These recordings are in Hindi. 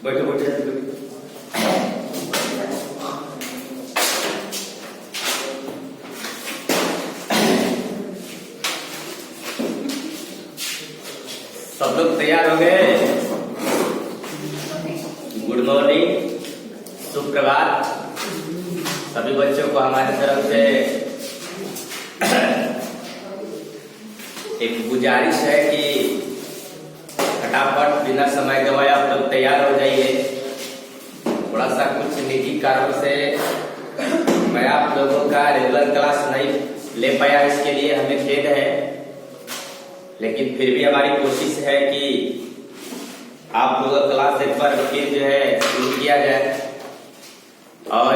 बैठो बैठो सब लोग तैयार हो गए? गुड मॉर्निंग, सुप्रभात। सभी बच्चों को हमारी तरफ से एक गुजारिश है कि फटाफट बिना समय गवाए आप लोग तैयार हो जाइए। थोड़ा सा कुछ निजी कारण से मैं आप लोगों का रेगुलर क्लास नहीं ले पाया, इसके लिए हमें खेद है, लेकिन फिर भी हमारी कोशिश है कि आप लोगों का क्लास एक बार फिर जो है शुरू किया जाए। और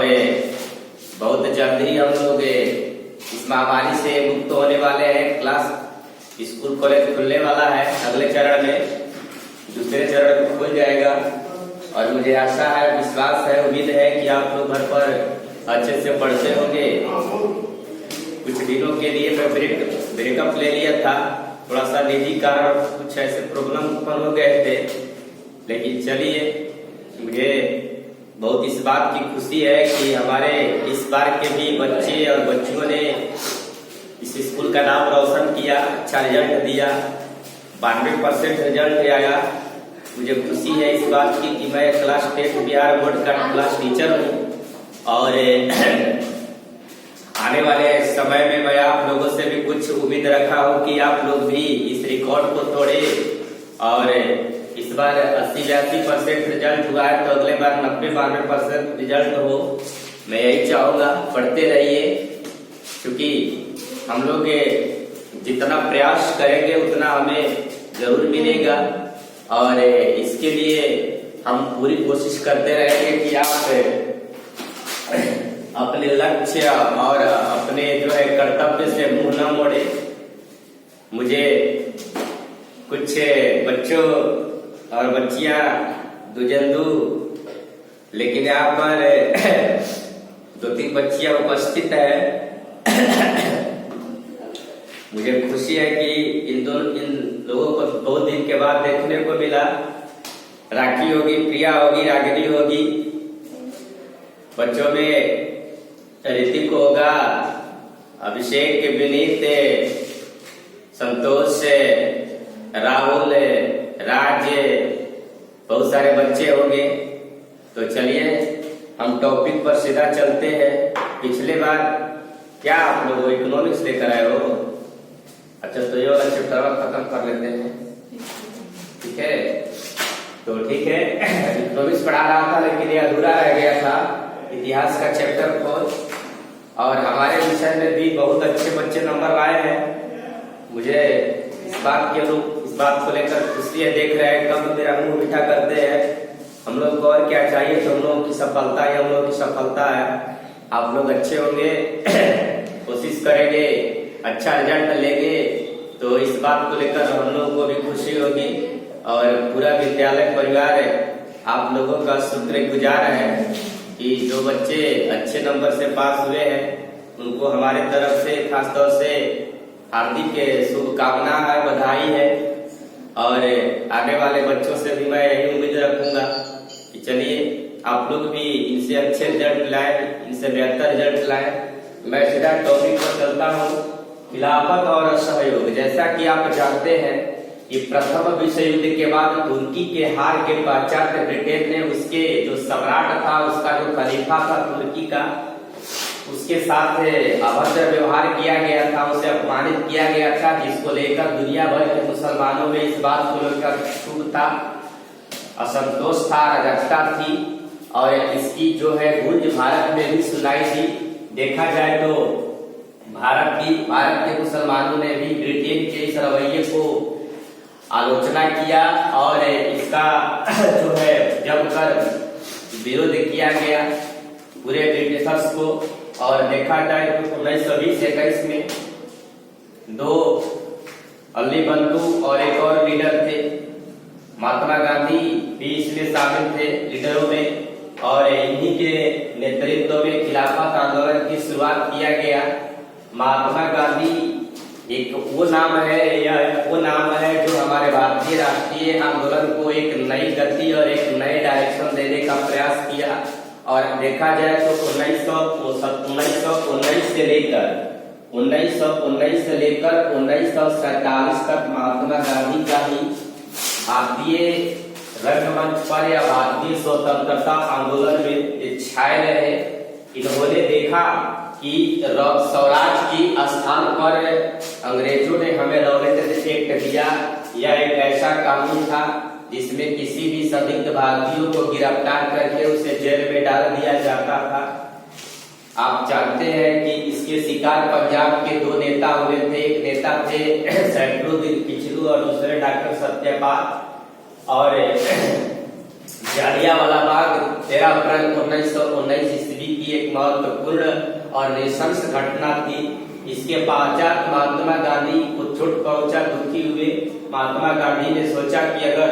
बहुत जल्द ही हम लोग इस महामारी से मुक्त होने वाले हैं। क्लास स्कूल कॉलेज खुलने वाला है अगले चरण में, दूसरे चरण में खुल जाएगा। और मुझे आशा है, विश्वास है, उम्मीद है कि आप लोग घर पर अच्छे से पढ़ते होंगे। कुछ दिनों के लिए मैं ब्रेकअप ले लिया था, थोड़ा सा निजी कारण कुछ ऐसे प्रॉब्लम उत्पन्न हो गए थे, लेकिन चलिए, मुझे बहुत इस बात की खुशी है कि हमारे इस बार के भी बच्चे और बच्चियों ने इस स्कूल का नाम रोशन किया, अच्छा रिजल्ट दिया, 92% रिजल्ट आया। मुझे खुशी है इस बात की कि मैं क्लास 10 बिहार बोर्ड का क्लास टीचर हूँ। और आने वाले समय में मैं आप लोगों से भी कुछ उम्मीद रखा हूँ कि आप लोग भी इस रिकॉर्ड को तोड़े। और इस बार 80-82% रिजल्ट हुआ है, तो अगले बार 90-92% रिजल्ट हो। मैं यही चाहूंगा, पढ़ते रहिए, क्योंकि हम लोग जितना प्रयास करेंगे उतना हमें जरूर मिलेगा। और इसके लिए हम पूरी कोशिश करते रहेंगे कि आप अपने लक्ष्य और अपने जो है कर्तव्य से मुंह न मोड़े। मुझे कुछ बच्चों और बच्चियां दुजंदू, लेकिन यहाँ पर 2-3 बच्चियां उपस्थित है। मुझे खुशी है कि इन लोगों को बहुत दिन के बाद देखने को मिला। राखी होगी, प्रिया होगी, रागिनी होगी, बच्चों में ऋतिक होगा, अभिषेक, विनीत, संतोष, राहुल, राज, बहुत सारे बच्चे होंगे। तो चलिए हम टॉपिक पर सीधा चलते हैं। पिछले बार क्या आप लोग इकोनॉमिक्स लेकर आए हो? अच्छा, तो ये वाला चैप्टर खत्म कर लेते हैं, ठीक है? तो ठीक है, इकोनॉमिक्स पढ़ा रहा था लेकिन ये अधूरा रह गया था, इतिहास का चैप्टर को। और हमारे विषय में भी बहुत अच्छे बच्चे नंबर आए हैं। मुझे इस बात को लेकर खुशी है। देख रहे हैं कब मेरा मुंह मीठा करते हैं। हम लोग को और क्या चाहिए, तो हम लोगों की सफलता ही हम लोगों की सफलता है। आप लोग अच्छे होंगे, कोशिश करेंगे, अच्छा रिजल्ट लेंगे, तो इस बात को लेकर हम लोगों को भी खुशी होगी। और पूरा विद्यालय परिवार आप लोगों का शुक्रगुजार है कि जो बच्चे अच्छे नंबर से पास हुए हैं उनको हमारे तरफ से खास तौर से हार्दिक शुभकामना है, बधाई है। और आने वाले बच्चों से भी मैं यही उम्मीद रखूंगा कि चलिए आप लोग भी इनसे अच्छे रिजल्ट लाए, इनसे बेहतर रिजल्ट लाए। मैं सीधा टॉपिक पर चलता हूँ, खिलाफत और असहयोग। जैसा कि आप जानते हैं कि प्रथम विश्व युद्ध के बाद तुर्की के हार के पश्चात ब्रिटेन ने उसके जो सम्राट था, उसका जो खलीफा था तुर्की का, उसके साथ अभद्र व्यवहार किया गया था, उसे अपमानित किया गया था, जिसको लेकर दुनिया भर के मुसलमानों में इस बात को लेकर क्षोभ था, असंतोष था, अराजकता थी। और इसकी जो है गूंज भारत में भी सुनाई थी। देखा जाए तो भारत के मुसलमानों ने भी ब्रिटेन के इस रवैये को आलोचना किया और इसका जो है जमकर विरोध किया गया पूरे ब्रिटिशर्स को। और देखा जाए तो 1920-21 में दो अल्ली बंधु और एक और लीडर थे। महात्मा गांधी भी इसमें शामिल थे लीडरों में, और इन्हीं के नेतृत्व में खिलाफत आंदोलन की शुरुआत किया गया। महात्मा गांधी एक वो नाम है जो हमारे भारतीय राष्ट्रीय आंदोलन को एक नई गति और एक नए डायरेक्शन देने का प्रयास किया। और देखा जाए तो 1919 से लेकर 1947 तक महात्मा गांधी का ही भारतीय रंगमंच पर या भारतीय स्वतंत्रता आंदोलन में छाए रहे। इन्होंने देखा कि स्वराज की स्थान पर अंग्रेजों ने हमें लॉ एंड एक्ट दिया, यह एक ऐसा कानून था जिसमें किसी भी संदिग्ध भारतीयों को गिरफ्तार करके उसे जेल में डाल दिया जाता था। आप जानते हैं कि इसके शिकार पंजाब के दो नेता हुए थे। एक नेता थे सैकड़ों पिछलू और दूसरे डॉक्टर सत्यपाल। और जालियांवाला बाग 13 अप्रैल 1919 ईस्वी की एक महत्वपूर्ण और नृशंस घटना थी। इसके पश्चात महात्मा गांधी को चोट पहुंचा, दुखी हुए। महात्मा गांधी ने सोचा कि अगर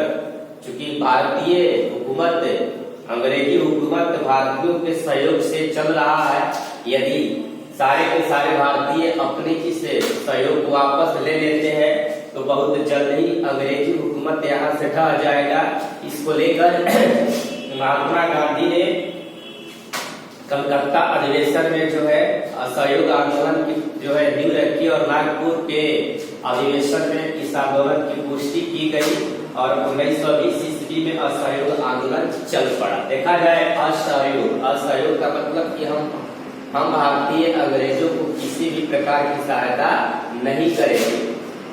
चूंकि भारतीय हुकूमत, अंग्रेजी हुकूमत भारतीयों के सहयोग से चल रहा है, यदि सारे के सारे भारतीय अपने इस सहयोग को वापस ले लेते हैं तो बहुत जल्द ही अंग्रेजी हुकूमत यहाँ से ढह जाएगा। इसको लेकर महात्मा गांधी ने कलकत्ता अधिवेशन में जो है असहयोग आंदोलन की जो है नींव रखी और नागपुर के अधिवेशन में इस आंदोलन की पुष्टि की गई और 1920 ईस्वी में असहयोग आंदोलन चल पड़ा। देखा जाए असहयोग का मतलब कि हम भारतीय अंग्रेजों को किसी भी प्रकार की सहायता नहीं करेंगे।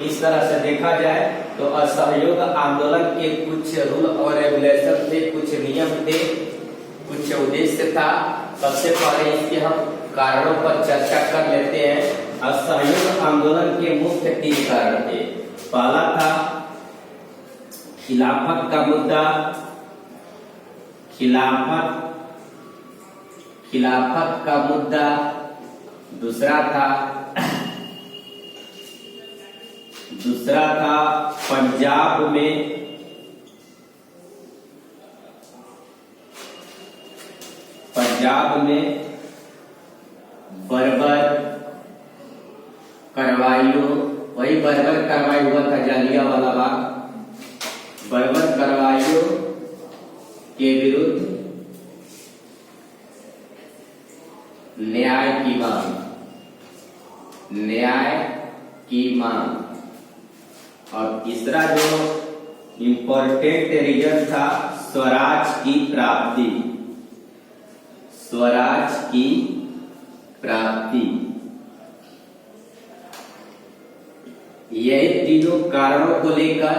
इस तरह से देखा जाए तो असहयोग आंदोलन के कुछ रूल और रेगुलेशन थे, कुछ नियम थे, कुछ उद्देश्य था। सबसे पहले इसके हम कारणों पर चर्चा कर लेते हैं। असहयोग आंदोलन के मुख्य 3 कारण थे। पहला था खिलाफत का मुद्दा, खिलाफत का मुद्दा। दूसरा था पंजाब में बर्बर कार्रवाइयों, वही बर्बर कार्रवाई हुआ था जालियांवाला बाग, बर्बर कार्रवाइयों के विरुद्ध न्याय की मांग। और तीसरा जो इम्पोर्टेंट रीजन था स्वराज की प्राप्ति। यही तीनों कारणों को लेकर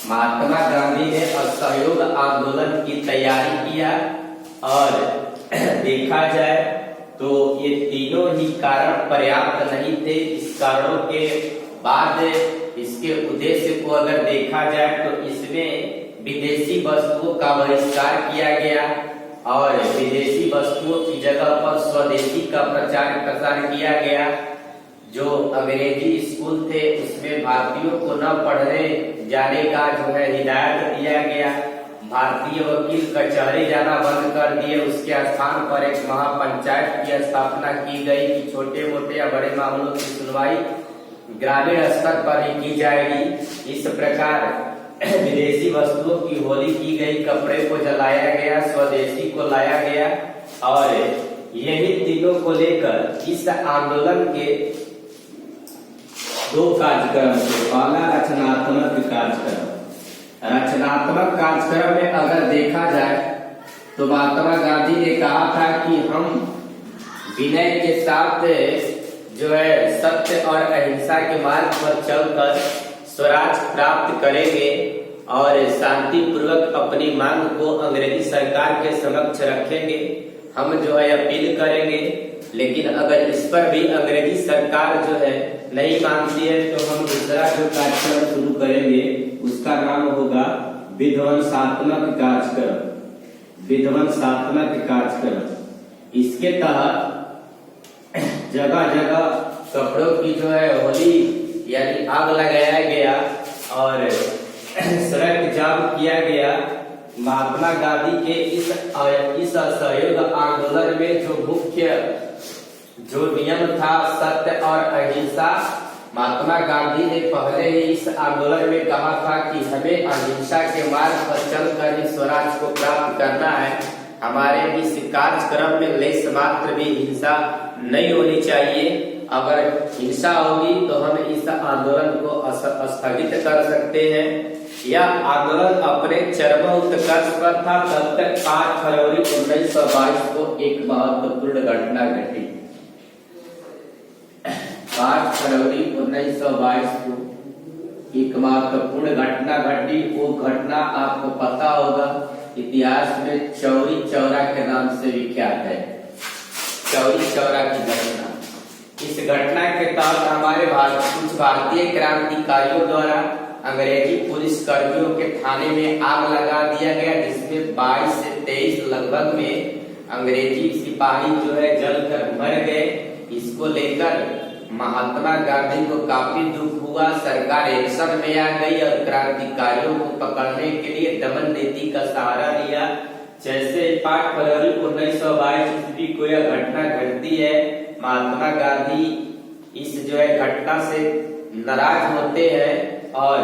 महात्मा गांधी ने असहयोग आंदोलन की तैयारी किया। और देखा जाए तो ये तीनों ही कारण पर्याप्त नहीं थे। इस कारणों के बाद इसके उद्देश्य को अगर देखा जाए तो इसमें विदेशी वस्तुओं का बहिष्कार किया गया और विदेशी वस्तुओं की जगह पर स्वदेशी का प्रचार प्रसार किया गया। जो अंग्रेजी स्कूल थे उसमें भारतीयों को न पढ़ने जाने का जो है हिदायत दिया गया। भारतीय वकील कचहरी जाना बंद कर दिए। उसके स्थान पर एक महापंचायत की स्थापना की गई कि छोटे मोटे या बड़े मामलों की सुनवाई ग्रामीण स्तर पर ही की जाएगी। इस प्रकार विदेशी वस्तुओं की होली की गई, कपड़े को जलाया गया, स्वदेशी को लाया गया। और यही तीनों को लेकर इस आंदोलन के 2 कार्यक्रम थे। पहला रचनात्मक कार्यक्रम में अगर देखा जाए तो महात्मा गांधी ने कहा था कि हम विनय के साथ जो है सत्य और अहिंसा के मार्ग पर चलकर स्वराज प्राप्त करेंगे और शांति पूर्वक अपनी मांग को अंग्रेजी सरकार के समक्ष रखेंगे। हम जो है अपील करेंगे, लेकिन अगर इस पर भी अंग्रेजी सरकार जो है नहीं मानती है तो हम दूसरा जो कार्यक्रम शुरू करेंगे उसका नाम होगा विध्वंसात्मक कार्यक्रम। इसके तहत जगह जगह कपड़ों की जो है होली यानी आग लगाया गया और सड़क जाम किया गया। महात्मा गांधी के इस असहयोग आंदोलन में जो मुख्य नियम था सत्य और अहिंसा। महात्मा गांधी ने पहले ही इस आंदोलन में कहा था कि हमें अहिंसा के मार्ग पर चलकर ही स्वराज को प्राप्त करना है। हमारे इस कार्यक्रम में लेस मात्र भी हिंसा नहीं होनी चाहिए। अगर हिंसा होगी तो हम इस आंदोलन को स्थगित कर सकते हैं। यह आंदोलन अपने चरमोत्कर्ष पर था। तब तक 5 फरवरी 1922 को एक महत्वपूर्ण घटना घटी। 5 फरवरी 1922 को एक महत्वपूर्ण घटना घटी। वो घटना आपको पता होगा, इतिहास में चौरी चौरा के नाम से विख्यात है। चौरी चौरा की घटना। इस घटना के तहत हमारे कुछ भारतीय क्रांतिकारियों द्वारा अंग्रेजी पुलिस कर्मियों के थाने में आग लगा दिया गया, जिसमें 22 से 23 लगभग में अंग्रेजी सिपाही जो है जलकर मर गए। इसको लेकर महात्मा गांधी को काफी दुख हुआ। सरकार एक्शन में आ गई और क्रांतिकारियों को पकड़ने के लिए दमन नीति का सहारा लिया। जैसे 5 फरवरी 1922 ईस्वी को यह घटना घटती है, महात्मा गांधी इस जो है घटना से नाराज होते हैं और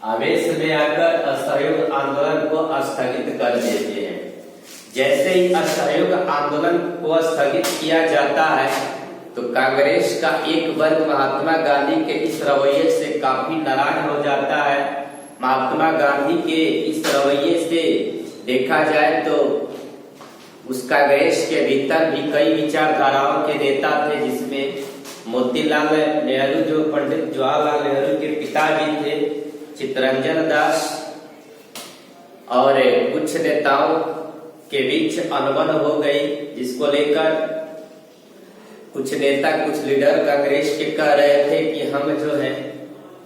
आवेश में आकर असहयोग आंदोलन को स्थगित कर देते हैं। जैसे ही असहयोग आंदोलन को स्थगित किया जाता है तो कांग्रेस का एक वर्ग महात्मा गांधी के इस रवैये से काफी नाराज हो जाता है। महात्मा गांधी के इस रवैये से देखा जाए तो उस कांग्रेस के भीतर भी कई विचारधाराओं के नेता थे, जिसमें मोतीलाल नेहरू जो पंडित जवाहरलाल नेहरू के पिताजी थे, चित्तरंजन दास, और कुछ नेताओं के बीच अनबन हो गई, जिसको लेकर कुछ नेता कुछ लीडर कांग्रेस के कह रहे थे कि हम जो है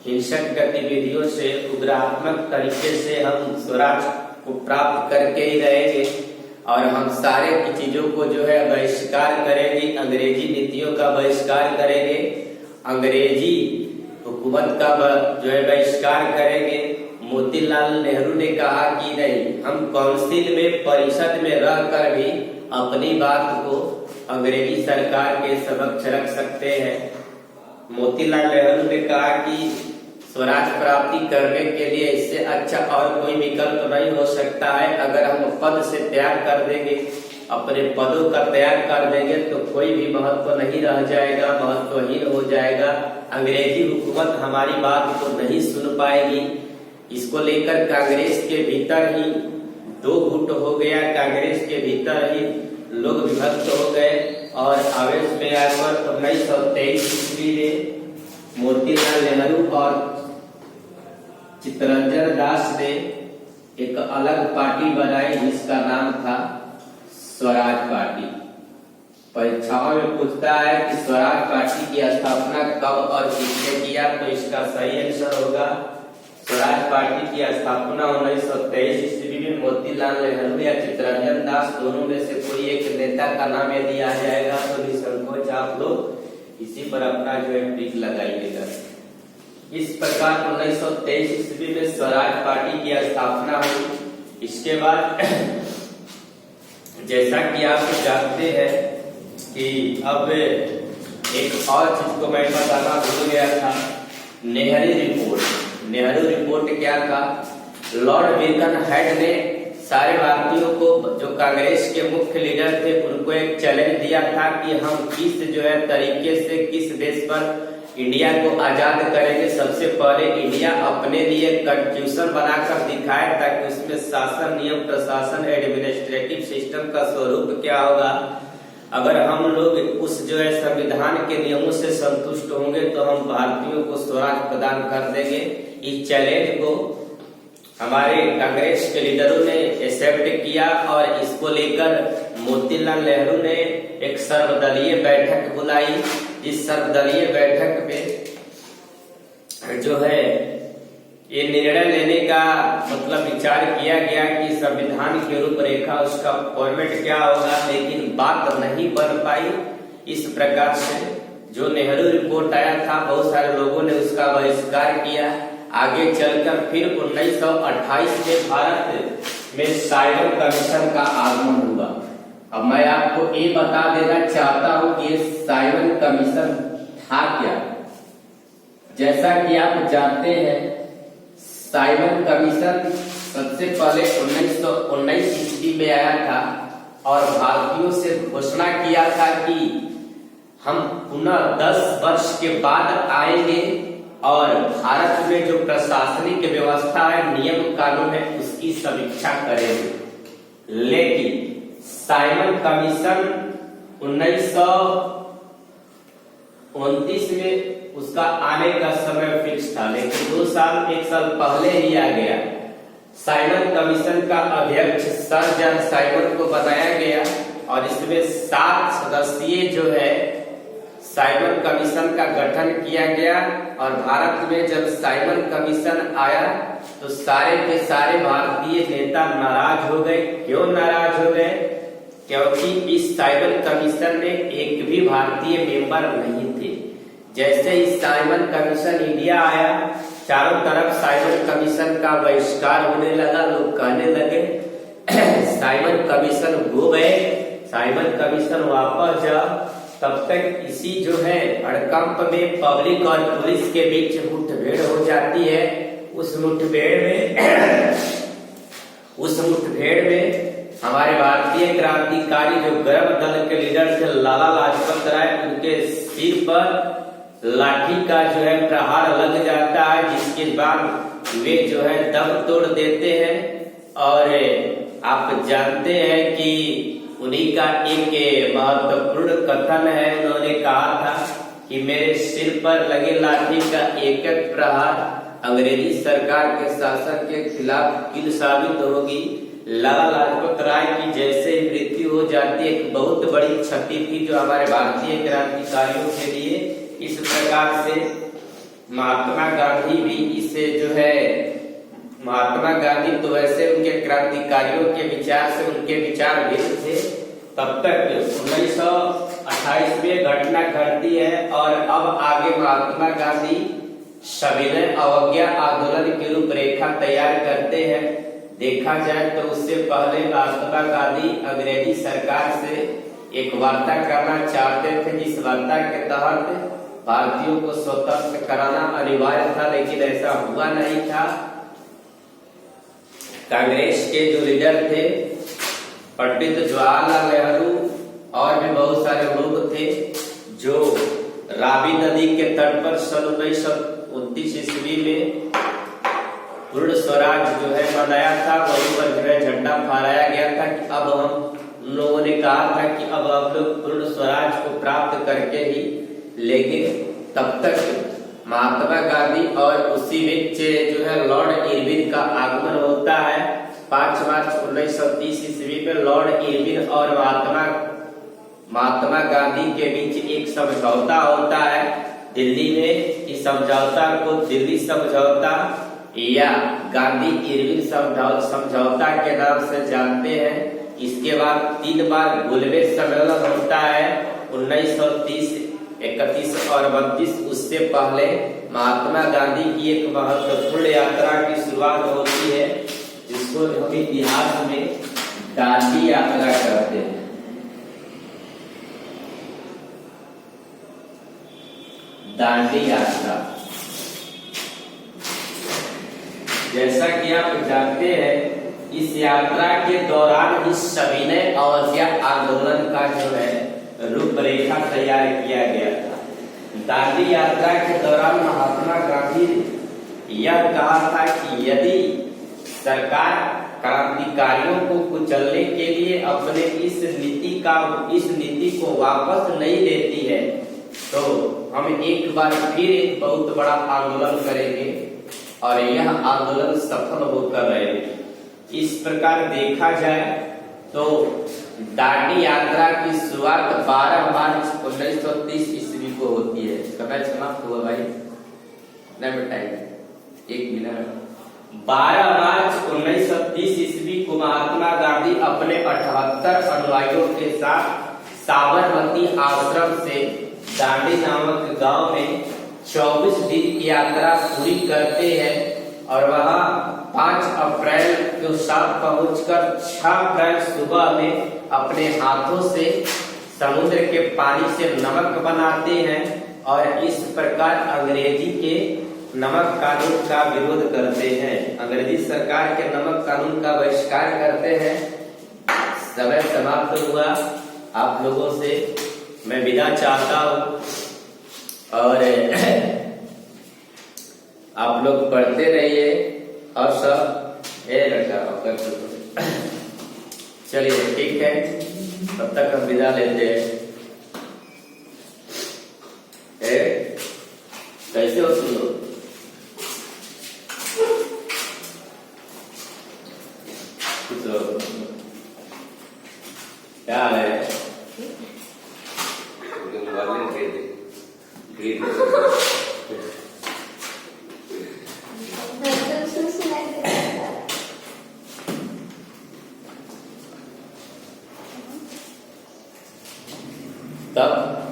हिंसक गतिविधियों से उग्रात्मक तरीके से हम स्वराज को प्राप्त करके ही रहेंगे और हम सारे की चीजों को जो है बहिष्कार करेंगे, अंग्रेजी नीतियों का बहिष्कार करेंगे, अंग्रेजी हुकूमत का जो है बहिष्कार करेंगे। मोतीलाल नेहरू ने कहा कि नहीं, हम काउंसिल में परिषद में रहकर भी अपनी बात को अंग्रेजी सरकार के समक्ष रख सकते हैं। मोतीलाल नेहरू ने कहा कि स्वराज प्राप्ति करने के लिए इससे अच्छा और कोई विकल्प नहीं हो सकता है। अगर हम पद से त्याग कर देंगे, अपने पदों का त्याग कर देंगे तो कोई भी महत्व नहीं रह जाएगा, महत्वहीन हो जाएगा। अंग्रेजी हुकूमत हमारी बात को नहीं सुन पाएगी। इसको लेकर कांग्रेस के भीतर ही दो गुट हो गया, कांग्रेस के भीतर ही लोग विभक्त हो गए और आवेश में आकर 1923 ईस्वी में मोतीलाल नेहरू और चित्तरंजन दास ने एक अलग पार्टी बनाई, जिसका नाम था स्वराज पार्टी। परीक्षाओं में पूछता है कि स्वराज पार्टी की स्थापना कब और किसने किया, तो इसका सही आंसर होगा स्वराज पार्टी की स्थापना 1923 ईस्वी में मोतीलाल नेहरू या चित्तरंजन दास दोनों में से कोई एक नेता का नाम यदि आ जाएगा तो निसंकोच आप लोग इसी पर अपना जो है टिक लगाइएगा। इस प्रकार 1923 ईस्वी में स्वराज पार्टी की स्थापना हुई। इसके बाद जैसा कि आप जानते हैं कि अब एक और चीज को मैं बताना भूल गया था, नेहरू रिपोर्ट। नेहरू रिपोर्ट क्या था? लॉर्ड विल्सन हेड ने सारे भारतीयों को, जो कांग्रेस के मुख्य लीडर थे, उनको एक चैलेंज दिया था कि हम किस जो है तरीके से किस देश पर इंडिया को आजाद करेंगे। सबसे पहले इंडिया अपने लिए कॉन्स्टिट्यूशन बनाकर दिखाए ताकि उसमें शासन, नियम, प्रशासन, एडमिनिस्ट्रेटिव सिस्टम का स्वरूप क्या होगा। अगर हम लोग उस जो है संविधान के नियमों से संतुष्ट होंगे तो हम भारतीयों को स्वराज प्रदान कर देंगे। इस चैलेंज को हमारे कांग्रेस के लीडरों ने एक्सेप्ट किया और इसको लेकर मोतीलाल नेहरू ने एक सर्वदलीय बैठक बुलाई। इस सर्वदलीय बैठक में जो है ये निर्णय लेने का मतलब विचार किया गया कि संविधान की रूपरेखा, उसका फॉर्मेट क्या होगा, लेकिन बात नहीं बन पाई। इस प्रकार से जो नेहरू रिपोर्ट आया था, बहुत सारे लोगों ने उसका बहिष्कार किया। आगे चलकर फिर 1928 में भारत में साइमन कमीशन का आगमन हुआ। अब मैं आपको ये बता देना चाहता हूं कि ये साइमन कमीशन था क्या। जैसा कि आप जानते हैं, साइमन कमीशन सबसे पहले 1919 ईस्वी में आया था और भारतीयों से घोषणा किया था कि हम पुनः 10 वर्ष के बाद आएंगे और भारत में जो प्रशासनिक व्यवस्था है, नियम कानून है, उसकी समीक्षा करेंगे। लेकिन साइमन कमीशन 1929 में उसका आने का समय फिक्स था, लेकिन 1 साल पहले ही आ गया। साइमन कमीशन का अध्यक्ष सर जॉन साइमन को बनाया गया और इसमें 7 सदस्यीय जो है साइमन कमीशन का गठन किया गया। और भारत में जब साइमन कमीशन आया तो सारे के सारे भारतीय नेता नाराज हो गए। क्यों नाराज हो गए? क्योंकि इस साइमन कमीशन में एक भी भारतीय मेंबर नहीं थे। जैसे ही साइमन कमीशन इंडिया आया, चारों तरफ साइमन कमीशन का बहिष्कार होने लगा। लोग कहने लगे साइमन कमीशन हो गए, साइमन कमीशन वापस जाओ। तब तक इसी जो है हड़कंप में पब्लिक और पुलिस के बीच मुठभेड़ हो जाती है। उस मुठभेड़ में हमारे भारतीय क्रांतिकारी जो गर्म दल के लीडर थे लाला लाजपत राय, उनके सिर पर लाठी का जो है प्रहार लग जाता है, जिसके बाद वे जो है दम तोड़ देते हैं। और आप जानते हैं कि उन्हीं का एक महत्वपूर्ण कथन है। उन्होंने कहा था कि मेरे सिर पर लगे लाठी का एक एक प्रहार अंग्रेजी सरकार के शासन के खिलाफ किल साबित होगी। लाला लाजपत राय की जैसे मृत्यु हो जाती है, एक बहुत बड़ी क्षति थी जो हमारे भारतीय क्रांतिकारियों के लिए। इस प्रकार से महात्मा गांधी भी इसे जो है, महात्मा गांधी तो वैसे उनके क्रांतिकारियों के विचार से उनके विचार भिन्न थे। तब तक 1928 में घटना घटती है और अब आगे महात्मा गांधी सविनय अवज्ञा आंदोलन की रूपरेखा तैयार करते हैं। देखा जाए तो उससे पहले महात्मा गांधी अंग्रेजी सरकार से एक वार्ता करना चाहते थे, जिस वार्ता के तहत भारतीयों को स्वतंत्र कराना अनिवार्य था, लेकिन ऐसा हुआ नहीं था। कांग्रेस के जो लीडर थे पंडित जवाहरलाल नेहरू और भी बहुत सारे लोग थे जो रावी नदी के तट पर सन 1929 ईस्वी में पूर्ण स्वराज जो है मनाया था। वहीं पर जो है झंडा फहराया गया था कि अब हम लोगों ने कहा था कि अब हम लोग पूर्ण स्वराज को प्राप्त करके ही। लेकिन तब तक महात्मा गांधी और उसी बीच जो है लॉर्ड इरविन का आगमन होता है। 5 मार्च 1930 ईस्वी में लॉर्ड इरविन और महात्मा गांधी के बीच एक समझौता होता है दिल्ली में। इस समझौता को दिल्ली समझौता या गांधी इरविन समझौता के नाम से जानते हैं। इसके बाद 3 बार गोलमेज सम्मेलन होता है 1930, 31 और 32। उससे पहले महात्मा गांधी की एक महत्वपूर्ण यात्रा की शुरुआत होती है, जिसको हम इतिहास में दांडी यात्रा कहते हैं। दांडी यात्रा, जैसा कि आप जानते हैं, इस यात्रा के दौरान ही सविनय अवज्ञा आंदोलन का जो है रूपरेखा तैयार किया गया था। दांडी यात्रा के दौरान महात्मा गांधी यह कहा था कि यदि सरकार क्रांतिकारियों को कुचलने के लिए अपने इस नीति को वापस नहीं लेती है तो हम एक बार फिर एक बहुत बड़ा आंदोलन करेंगे और यह आंदोलन सफल होकर रहेगा। इस प्रकार देखा जाए तो दांडी यात्रा की शुरुआत 12 मार्च 1930 ईस्वी को होती है। समय समाप्त हुआ भाई, एक मिनट। 12 मार्च 1930 ईस्वी को महात्मा गांधी अपने 78 अनुयायियों के साथ साबरमती आश्रम से दांडी नामक गांव में 24 दिन की यात्रा पूरी करते हैं और वहां 5 अप्रैल को साथ पहुंचकर 6 अप्रैल सुबह में अपने हाथों से समुद्र के पानी से नमक बनाते हैं और इस प्रकार अंग्रेजी के नमक कानून का विरोध करते हैं। अंग्रेजी सरकार के नमक कानून का बहिष्कार करते हैं। समय समाप्त हुआ। आप लोगों से मैं विदा चाहता हूँ और आप लोग पढ़ते रहिए और सब ये रखा चलिए ठीक है, तब तक हम विदा लेते हैं। कैसे हो तुम लोग? क्या है? तब